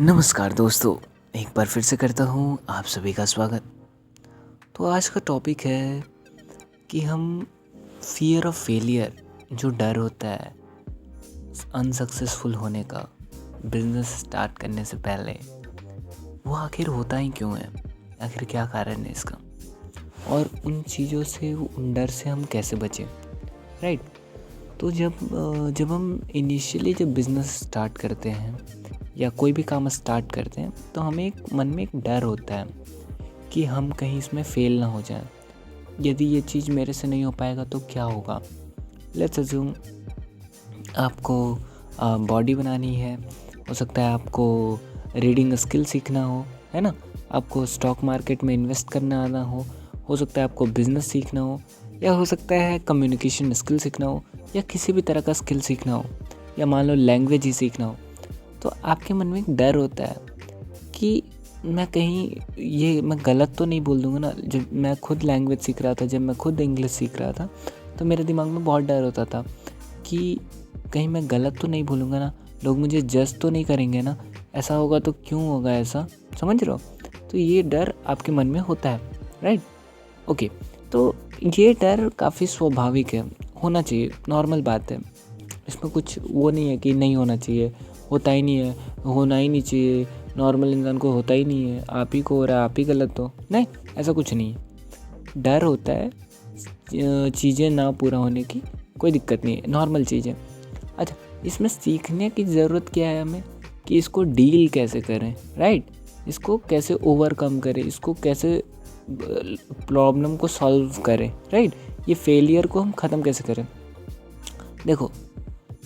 नमस्कार दोस्तों, एक बार फिर से करता हूँ आप सभी का स्वागत। तो आज का टॉपिक है कि हम फियर ऑफ फेलियर, जो डर होता है अनसक्सेसफुल होने का बिजनेस स्टार्ट करने से पहले, वो आखिर होता ही क्यों है, आखिर क्या कारण है इसका, और उन चीज़ों से, उन डर से हम कैसे बचें, राइट। तो जब हम इनिशियली जब बिज़नेस स्टार्ट करते हैं या कोई भी काम स्टार्ट करते हैं, तो हमें मन में एक डर होता है कि हम कहीं इसमें फेल ना हो जाएं। यदि ये चीज़ मेरे से नहीं हो पाएगा तो क्या होगा। लेट्स अज्यूम आपको बॉडी बनानी है, हो सकता है आपको रीडिंग स्किल सीखना है ना, आपको स्टॉक मार्केट में इन्वेस्ट करना आना हो सकता है आपको बिज़नेस सीखना हो, या हो सकता है कम्युनिकेशन स्किल सीखना हो, या किसी भी तरह का स्किल सीखना हो, या मान लो लैंग्वेज ही सीखना हो। तो आपके मन में एक डर होता है कि मैं गलत तो नहीं बोल दूँगा ना। जब मैं खुद लैंग्वेज सीख रहा था, जब मैं खुद इंग्लिश सीख रहा था, तो मेरे दिमाग में बहुत डर होता था कि कहीं मैं गलत तो नहीं बोलूँगा ना, लोग मुझे जज तो नहीं करेंगे ना, ऐसा होगा तो क्यों होगा ऐसा, समझ रहे हो। तो ये डर आपके मन में होता है, राइट। ओके, तो ये डर काफ़ी स्वाभाविक है, होना चाहिए, नॉर्मल बात है। इसमें कुछ वो नहीं है कि नहीं होना चाहिए, होता ही नहीं है, होना ही नहीं चाहिए, नॉर्मल इंसान को होता ही नहीं है, आप ही को हो रहा है, आप ही गलत हो, नहीं, ऐसा कुछ नहीं है। डर होता है चीज़ें ना पूरा होने की, कोई दिक्कत नहीं है, नॉर्मल चीज़ें। अच्छा, इसमें सीखने की ज़रूरत क्या है हमें, कि इसको डील कैसे करें, राइट, इसको कैसे ओवरकम करें, इसको कैसे प्रॉब्लम को सॉल्व करें, राइट, ये फेलियर को हम ख़त्म कैसे करें। देखो,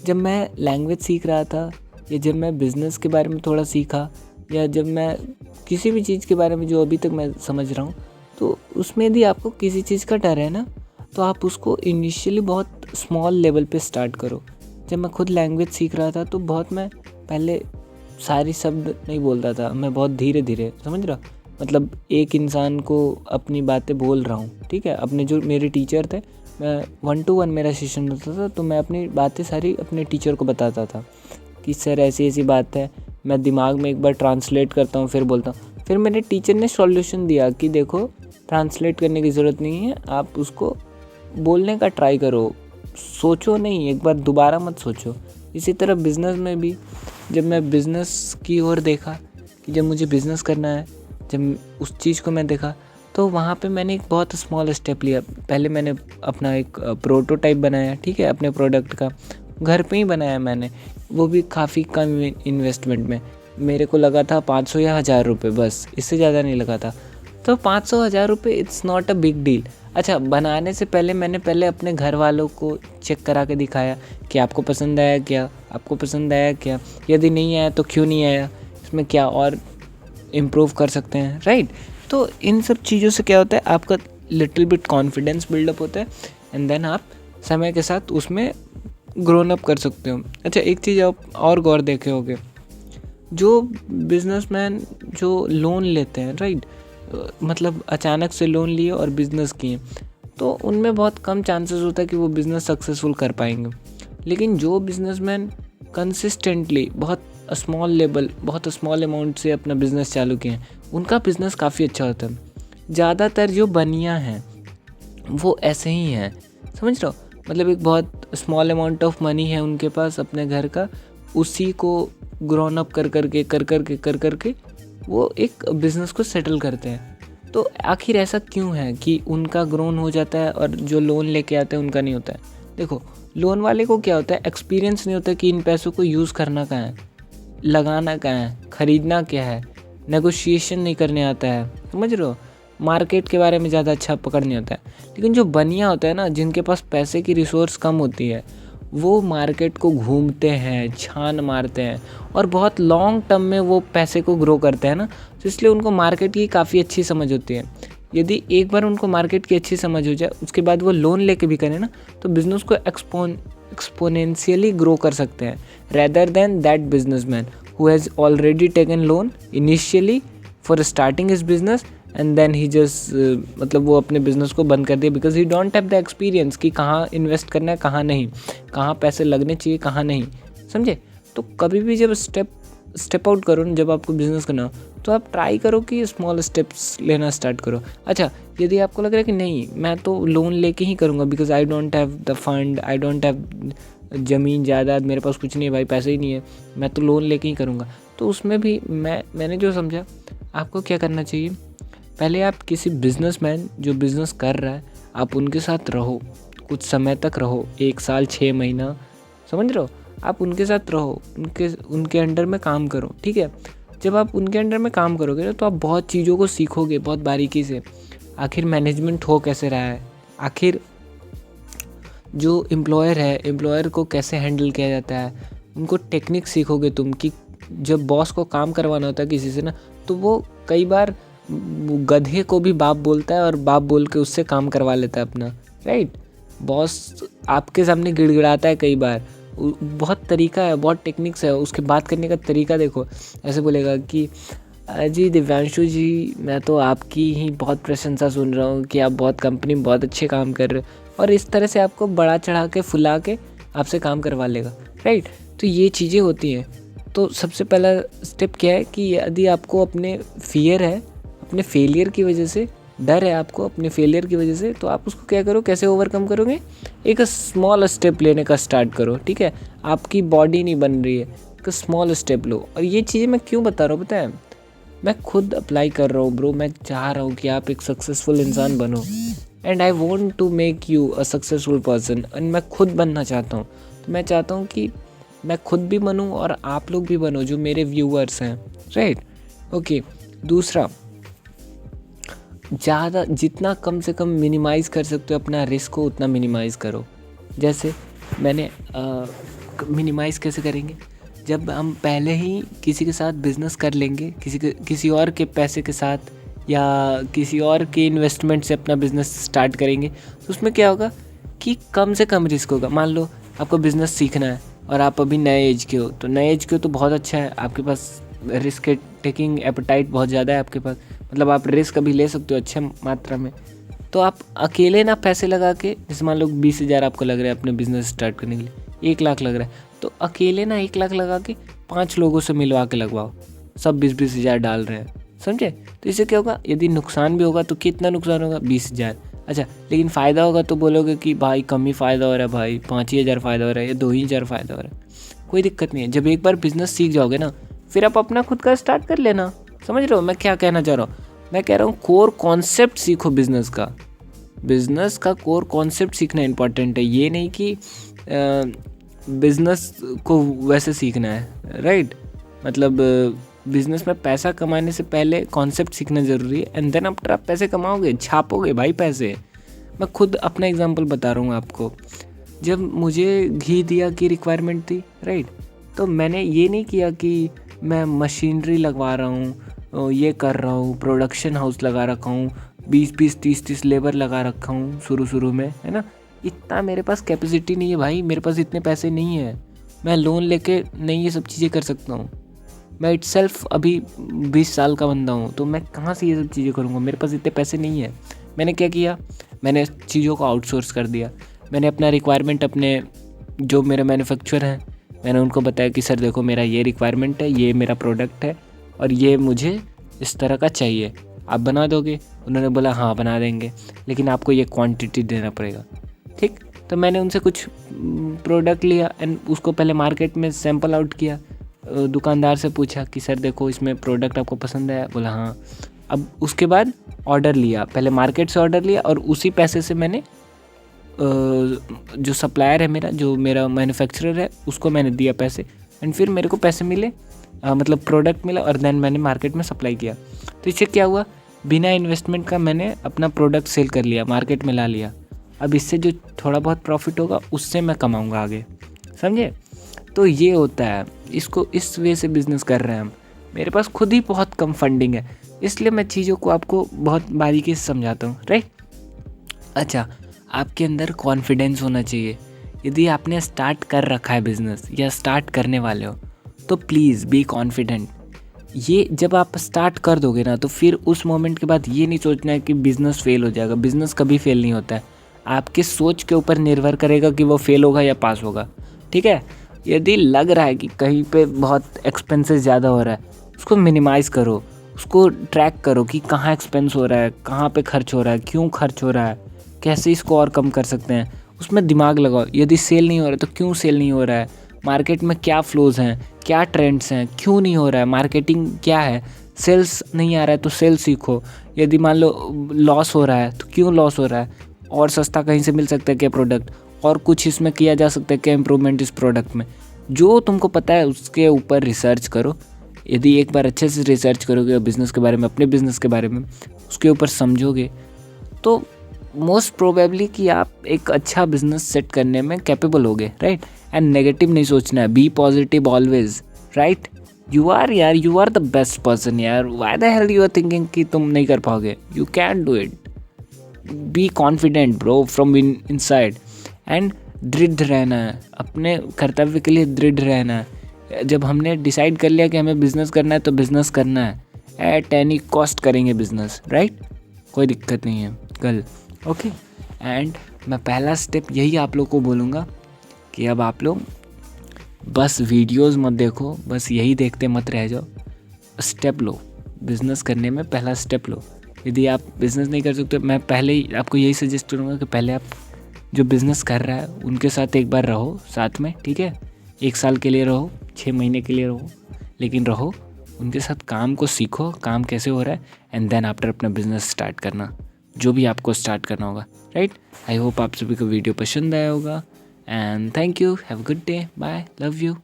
जब मैं लैंग्वेज सीख रहा था, या जब मैं बिज़नेस के बारे में थोड़ा सीखा, या जब मैं किसी भी चीज़ के बारे में जो अभी तक मैं समझ रहा हूँ, तो उसमें यदि आपको किसी चीज़ का डर है ना, तो आप उसको इनिशियली बहुत स्मॉल लेवल पे स्टार्ट करो। जब मैं खुद लैंग्वेज सीख रहा था, तो बहुत मैं पहले सारी शब्द नहीं बोलता था, मैं बहुत धीरे धीरे, समझ रहा, मतलब एक इंसान को अपनी बातें बोल रहा हूँ, ठीक है। अपने जो मेरे टीचर थे, मैं 1-to-1 मेरा सेशन होता था, तो मैं अपनी बातें सारी अपने टीचर को बताता था कि सर ऐसी ऐसी बात है, मैं दिमाग में एक बार ट्रांसलेट करता हूँ, फिर बोलता हूँ। फिर मेरे टीचर ने सॉल्यूशन दिया कि देखो, ट्रांसलेट करने की ज़रूरत नहीं है, आप उसको बोलने का ट्राई करो, सोचो नहीं, एक बार दोबारा मत सोचो। इसी तरह बिज़नेस में भी, जब मैं बिज़नेस की ओर देखा कि जब मुझे बिज़नेस करना है, जब उस चीज़ को मैं देखा, तो वहाँ पे मैंने एक बहुत स्मॉल स्टेप लिया। पहले मैंने अपना एक प्रोटोटाइप बनाया, ठीक है, अपने प्रोडक्ट का, घर पे ही बनाया मैंने, वो भी काफ़ी कम इन्वेस्टमेंट में। मेरे को लगा था 500 या 1000 रुपये, बस, इससे ज़्यादा नहीं लगा था। तो 500-1000 रुपये, it's not a big deal. अच्छा, बनाने से पहले मैंने अपने घर वालों को चेक करा के दिखाया कि आपको पसंद आया क्या, आपको पसंद आया क्या, यदि नहीं आया तो क्यों नहीं आया, इसमें क्या और इम्प्रूव कर सकते हैं, राइट। तो इन सब चीज़ों से क्या होता है, आपका लिटिल बिट कॉन्फिडेंस बिल्डअप होता है, एंड देन आप समय के साथ उसमें ग्रोन अप कर सकते हो। अच्छा, एक चीज़ आप और गौर देखे होगे, जो बिजनेसमैन जो लोन लेते हैं, राइट, मतलब अचानक से लोन लिए और बिज़नेस किए, तो उनमें बहुत कम चांसेस होता है कि वो बिज़नेस सक्सेसफुल कर पाएंगे। लेकिन जो बिजनेसमैन कंसिस्टेंटली बहुत स्मॉल अमाउंट से अपना बिज़नेस चालू किए हैं, उनका बिज़नेस काफ़ी अच्छा होता है। ज़्यादातर जो बनिया हैं वो ऐसे ही हैं, समझ रहे हो, मतलब एक बहुत स्मॉल अमाउंट ऑफ मनी है उनके पास अपने घर का, उसी को ग्रोन अप कर करके वो एक बिज़नेस को सेटल करते हैं। तो आखिर ऐसा क्यों है कि उनका ग्रोन हो जाता है और जो लोन लेके आते हैं उनका नहीं होता है। देखो, लोन वाले को क्या होता है, एक्सपीरियंस नहीं होता कि इन पैसों को यूज़ करना कहाँ है, लगाना कहाँ है, ख़रीदना क्या है, नेगोशिएशन नहीं करने आता है, समझ रहे हो, मार्केट के बारे में ज़्यादा अच्छा पकड़ नहीं होता है। लेकिन जो बनिया होता है ना, जिनके पास पैसे की रिसोर्स कम होती है, वो मार्केट को घूमते हैं, छान मारते हैं, और बहुत लॉन्ग टर्म में वो पैसे को ग्रो करते हैं ना, तो इसलिए उनको मार्केट की काफ़ी अच्छी समझ होती है। यदि एक बार उनको मार्केट की अच्छी समझ हो जाए, उसके बाद वो लोन लेके भी करें ना, तो बिज़नेस को एक्सपोनेंशियली ग्रो कर सकते हैं, rather than that businessman who has already taken loan initially for starting his business, and then he just मतलब वो अपने बिज़नेस को बंद कर दिया, because he don't have the experience कि कहाँ इन्वेस्ट करना है, कहाँ नहीं, कहाँ पैसे लगने चाहिए, कहाँ नहीं, समझे। तो कभी भी जब स्टेप स्टेप आउट करो ना, जब आपको बिजनेस करना हो तो आप ट्राई करो कि स्मॉल स्टेप्स लेना स्टार्ट करो। अच्छा, यदि आपको लग रहा है कि नहीं मैं तो लोन लेके ही करूँगा because I don't have the fund, I don't have ज़मीन जायदाद, मेरे पास कुछ नहीं है भाई, पैसे ही नहीं है, मैं तो लोन लेके ही करूँगा, तो उसमें भी मैंने जो समझा आपको क्या करना चाहिए, पहले आप किसी बिजनेसमैन जो बिज़नेस कर रहा है आप उनके साथ रहो, कुछ समय तक रहो, 1 साल 6 महीना, समझ रहे हो, आप उनके साथ रहो, उनके अंडर में काम करो, ठीक है। जब आप उनके अंडर में काम करोगे ना तो आप बहुत चीज़ों को सीखोगे बहुत बारीकी से, आखिर मैनेजमेंट हो कैसे रहा है, आखिर जो एम्प्लॉयर है एम्प्लॉयर को कैसे हैंडल किया जाता है, उनको टेक्निक सीखोगे तुम कि जब बॉस को काम करवाना होता है किसी से ना, तो वो कई बार गधे को भी बाप बोलता है और बाप बोल के उससे काम करवा लेता है अपना, राइट। बॉस आपके सामने गिड़गिड़ाता है कई बार, बहुत तरीका है, बहुत टेक्निक्स है, उसके बात करने का तरीका देखो, ऐसे बोलेगा कि जी दिव्यांशु जी, मैं तो आपकी ही बहुत प्रशंसा सुन रहा हूँ कि आप बहुत कंपनी में बहुत अच्छे काम कर रहे हो, और इस तरह से आपको बड़ा चढ़ा के फुला के आपसे काम करवा लेगा, राइट। तो ये चीज़ें होती हैं। तो सबसे पहला स्टेप क्या है कि यदि आपको अपने फियर है, अपने फेलियर की वजह से डर है, आपको अपने फेलियर की वजह से, तो आप उसको क्या करो, कैसे ओवरकम करोगे, एक स्मॉल स्टेप लेने का स्टार्ट करो, ठीक है। आपकी बॉडी नहीं बन रही है, एक स्मॉल स्टेप लो। और ये चीज़ें मैं क्यों बता रहा हूँ पता है, मैं खुद अप्लाई कर रहा हूँ ब्रो, मैं चाह रहा हूँ कि आप एक सक्सेसफुल इंसान बनो, and I want to make you a successful person, and मैं खुद बनना चाहता हूँ। तो मैं चाहता हूँ कि मैं खुद भी बनूँ और आप लोग भी बनो जो मेरे व्यूअर्स हैं, राइट। ओके, दूसरा, ज़्यादा जितना कम से कम मिनिमाइज़ कर सकते हो अपना रिस्क को उतना मिनिमाइज़ करो। जैसे मैंने मिनिमाइज़ कैसे करेंगे, जब हम पहले ही किसी के साथ बिज़नेस कर लेंगे, किसी और के पैसे के साथ या किसी और के इन्वेस्टमेंट से अपना बिज़नेस स्टार्ट करेंगे, तो उसमें क्या होगा कि कम से कम रिस्क होगा। मान लो आपको बिज़नेस सीखना है और आप अभी नए एज के हो, तो नए एज के हो तो बहुत अच्छा है, आपके पास रिस्क टेकिंग एपेटाइट बहुत ज़्यादा है आपके पास, मतलब आप रिस्क अभी ले सकते हो अच्छे मात्रा में। तो आप अकेले ना पैसे लगा के, जैसे मान लो 20,000 आपको लग रहा है अपने बिज़नेस स्टार्ट करने के लिए, 1 लाख लग रहा है, तो अकेले ना 1 लाख लगा के 5 लोगों से मिलवा के लगवाओ, सब 20-20 हज़ार डाल रहे हैं, समझे। तो इससे क्या होगा, यदि नुकसान भी होगा तो कितना नुकसान होगा, 20,000, अच्छा, लेकिन फ़ायदा होगा तो बोलोगे कि भाई कम ही फ़ायदा हो रहा है भाई, 5 ही हज़ार फ़ायदा हो रहा है या 2 ही हज़ार फ़ायदा हो रहा है, कोई दिक्कत नहीं है। जब एक बार बिज़नेस सीख जाओगे ना, फिर आप अपना खुद का स्टार्ट कर लेना। समझ रहे हो मैं क्या कहना चाह रहा हूँ, मैं कह रहा हूँ कोर कॉन्सेप्ट सीखो बिज़नेस का, बिज़नेस का कोर कॉन्सेप्ट सीखना इंपॉर्टेंट है, ये नहीं कि बिज़नेस को वैसे सीखना है, राइट। मतलब बिज़नेस में पैसा कमाने से पहले कॉन्सेप्ट सीखना ज़रूरी है, एंड देन आफ्टर आप पैसे कमाओगे, छापोगे भाई पैसे। मैं खुद अपना एग्जांपल बता रहा हूँ आपको, जब मुझे घी दिया की रिक्वायरमेंट थी, राइट, तो मैंने ये नहीं किया कि मैं मशीनरी लगवा रहा हूँ, ये कर रहा हूँ, प्रोडक्शन हाउस लगा रखा हूँ, 20-20 30-30 लेबर लगा रखा हूँ शुरू में, है ना। इतना मेरे पास कैपेसिटी नहीं है भाई, मेरे पास इतने पैसे नहीं है, मैं लोन लेके नहीं ये सब चीज़ें कर सकता हूँ। मैं इटसेल्फ अभी 20 साल का बंदा हूँ, तो मैं कहाँ से ये सब चीज़ें करूँगा, मेरे पास इतने पैसे नहीं है। मैंने क्या किया, मैंने चीज़ों को आउटसोर्स कर दिया। मैंने अपना रिक्वायरमेंट अपने जो मेरे मैन्युफैक्चरर हैं, मैंने उनको बताया कि सर देखो मेरा ये रिक्वायरमेंट है, ये मेरा प्रोडक्ट है और ये मुझे इस तरह का चाहिए, आप बना दोगे। उन्होंने बोला हाँ बना देंगे, लेकिन आपको ये क्वांटिटी देना पड़ेगा, ठीक। तो मैंने उनसे कुछ प्रोडक्ट लिया एंड उसको पहले मार्केट में सैंपल आउट किया, दुकानदार से पूछा कि सर देखो इसमें प्रोडक्ट आपको पसंद है, बोला हाँ। अब उसके बाद ऑर्डर लिया, पहले मार्केट से ऑर्डर लिया और उसी पैसे से मैंने जो सप्लायर है मेरा, जो मेरा मैन्युफैक्चरर है, उसको मैंने दिया पैसे, एंड फिर मेरे को पैसे मिले, मतलब प्रोडक्ट मिला, और देन मैंने मार्केट में सप्लाई किया। तो इससे क्या हुआ, बिना इन्वेस्टमेंट का मैंने अपना प्रोडक्ट सेल कर लिया, मार्केट में ला लिया। अब इससे जो थोड़ा बहुत प्रॉफिट होगा उससे मैं कमाऊँगा आगे, समझे। तो ये होता है, इसको इस वे से बिज़नेस कर रहे हैं हम। मेरे पास खुद ही बहुत कम फंडिंग है, इसलिए मैं चीज़ों को आपको बहुत बारीकी से समझाता हूँ, राइट। अच्छा, आपके अंदर कॉन्फिडेंस होना चाहिए। यदि आपने स्टार्ट कर रखा है बिज़नेस या स्टार्ट करने वाले हो, तो प्लीज़ बी कॉन्फिडेंट। ये जब आप स्टार्ट कर दोगे ना, तो फिर उस मोमेंट के बाद ये नहीं सोचना है कि बिज़नेस फेल हो जाएगा। बिज़नेस कभी फेल नहीं होता है, आपके सोच के ऊपर निर्भर करेगा कि वो फेल होगा या पास होगा, ठीक है। यदि लग रहा है कि कहीं पे बहुत एक्सपेंसेस ज़्यादा हो रहा है, उसको मिनिमाइज़ करो, उसको ट्रैक करो कि कहाँ एक्सपेंस हो रहा है, कहाँ पे खर्च हो रहा है, क्यों खर्च हो रहा है, कैसे इसको और कम कर सकते हैं, उसमें दिमाग लगाओ। यदि सेल नहीं हो रहा है तो क्यों सेल नहीं हो रहा है, मार्केट में क्या फ्लोज़ हैं, क्या ट्रेंड्स हैं, क्यों नहीं हो रहा है, मार्केटिंग क्या है, सेल्स नहीं आ रहा है तो सेल्स सीखो। यदि मान लो लॉस हो रहा है तो क्यों लॉस हो रहा है, और सस्ता कहीं से मिल सकता है क्या प्रोडक्ट, और कुछ इसमें किया जा सकता है क्या इम्प्रूवमेंट इस प्रोडक्ट में। जो तुमको पता है उसके ऊपर रिसर्च करो। यदि एक बार अच्छे से रिसर्च करोगे बिज़नेस के बारे में, अपने बिज़नेस के बारे में, उसके ऊपर समझोगे, तो मोस्ट प्रोबेबली कि आप एक अच्छा बिजनेस सेट करने में कैपेबल होगे, राइट। एंड नेगेटिव नहीं सोचना है, be positive always, right. You are the best person यार। Why the hell you are thinking कि तुम नहीं कर पाओगे, you can do it. Be confident bro from inside. And दृढ़ रहना है, अपने कर्तव्य के लिए दृढ़ रहना है। जब हमने डिसाइड कर लिया कि हमें बिजनेस करना है तो बिजनेस करना है, एट एनी कॉस्ट करेंगे बिजनेस, राइट। कोई दिक्कत नहीं है कल, ओके। एंड मैं पहला स्टेप यही आप लोग को बोलूँगा कि अब आप लोग बस वीडियोस मत देखो, बस यही देखते मत रह जाओ, स्टेप लो। बिज़नेस करने में पहला स्टेप लो। यदि आप बिज़नेस नहीं कर सकते, मैं पहले ही आपको यही सजेस्ट करूँगा कि पहले आप जो बिज़नेस कर रहा है उनके साथ एक बार रहो साथ में, ठीक है। 1 साल के लिए रहो, 6 महीने के लिए रहो, लेकिन रहो उनके साथ, काम को सीखो, काम कैसे हो रहा है, एंड देन आफ्टर अपना बिज़नेस स्टार्ट करना, जो भी आपको स्टार्ट करना होगा, राइट। आई होप आप सभी को वीडियो पसंद आया होगा, and thank you, have a good day, bye, love you.